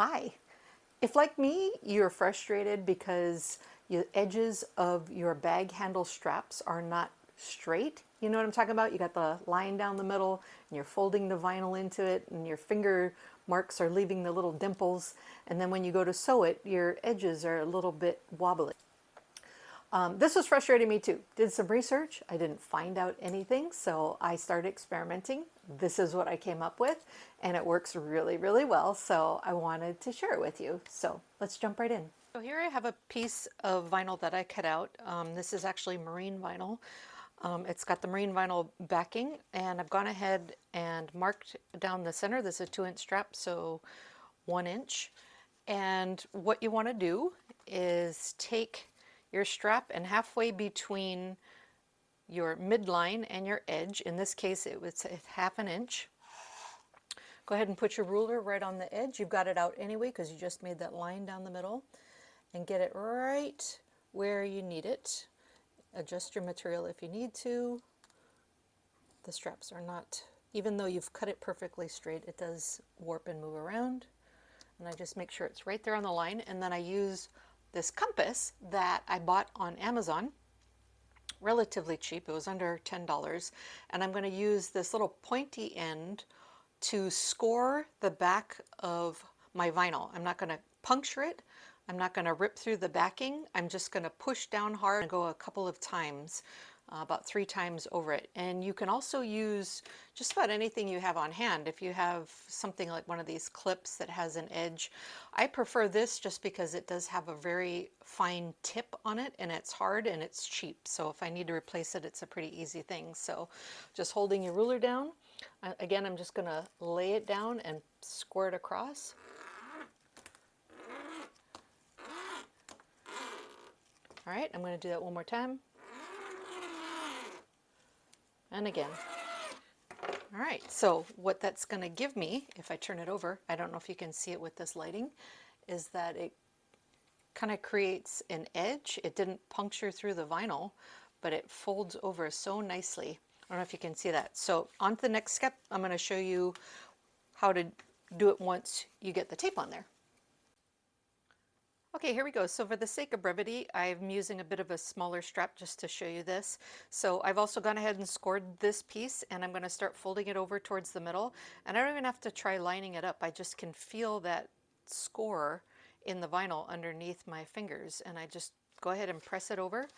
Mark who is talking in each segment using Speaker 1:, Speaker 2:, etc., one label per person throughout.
Speaker 1: Hi. If, like me, you're frustrated because the edges of your bag handle straps are not straight, you know what I'm talking about? You got the line down the middle and you're folding the vinyl into it and your finger marks are leaving the little dimples, and then when you go to sew it, your edges are a little bit wobbly. This was frustrating me too. Did some research. I didn't find out anything, so I started experimenting. This is what I came up with, and it works really, really well, so I wanted to share it with you. So let's jump right in. So here I have a piece of vinyl that I cut out. This is actually marine vinyl. It's got the marine vinyl backing, and I've gone ahead and marked down the center. This is a 2-inch strap, so 1 inch. And what you want to do is take your strap and halfway between your midline and your edge, in this case it was 1/2 inch, go ahead and put your ruler right on the edge. You've got it out anyway because you just made that line down the middle, and get it right where you need it. Adjust your material if you need to. The straps are not, even though you've cut it perfectly straight, it does warp and move around. And I just make sure it's right there on the line, and then I use this compass that I bought on Amazon, relatively cheap. It was under $10, and I'm going to use this little pointy end to score the back of my vinyl. I'm not going to puncture it. I'm not going to rip through the backing. I'm just going to push down hard and go a couple of times, about 3 times over it. And you can also use just about anything you have on hand. If you have something like one of these clips that has an edge, I prefer this just because it does have a very fine tip on it, and it's hard and it's cheap. So if I need to replace it, it's a pretty easy thing. So just holding your ruler down, again, I'm just going to lay it down and squirt it across. All right, I'm going to do that one more time. And again. All right, so what that's going to give me, if I turn it over, I don't know if you can see it with this lighting, is that it kind of creates an edge. It didn't puncture through the vinyl, but it folds over so nicely. I don't know if you can see that. So on to the next step, I'm going to show you how to do it once you get the tape on there. Okay, here we go. So for the sake of brevity, I'm using a bit of a smaller strap just to show you this. So I've also gone ahead and scored this piece, and I'm going to start folding it over towards the middle. And I don't even have to try lining it up. I just can feel that score in the vinyl underneath my fingers. And I just go ahead and press it over,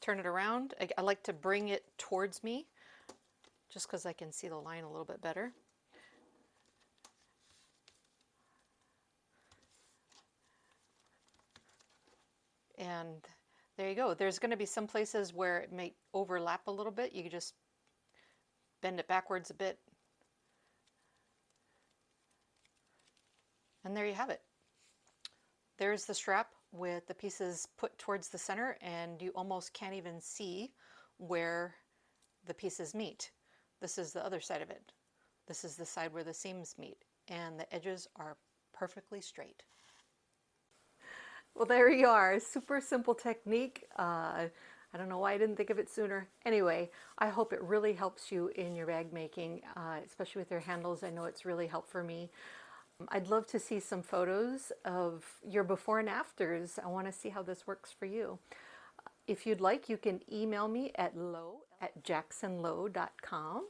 Speaker 1: turn it around. I like to bring it towards me just because I can see the line a little bit better. And there you go. There's going to be some places where it may overlap a little bit. You can just bend it backwards a bit. And there you have it. There's the strap with the pieces put towards the center, and you almost can't even see where the pieces meet. This is the other side of it. This is the side where the seams meet, and the edges are perfectly straight. Well, there you are. Super simple technique. I don't know why I didn't think of it sooner. Anyway, I hope it really helps you in your bag making, especially with your handles. I know it's really helped for me. I'd love to see some photos of your before and afters. I want to see how this works for you. If you'd like, you can email me at lo@jacksonlow.com.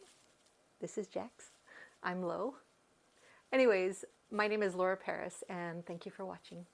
Speaker 1: This is Jax. I'm Lo. Anyways, my name is Laura Paris, and thank you for watching.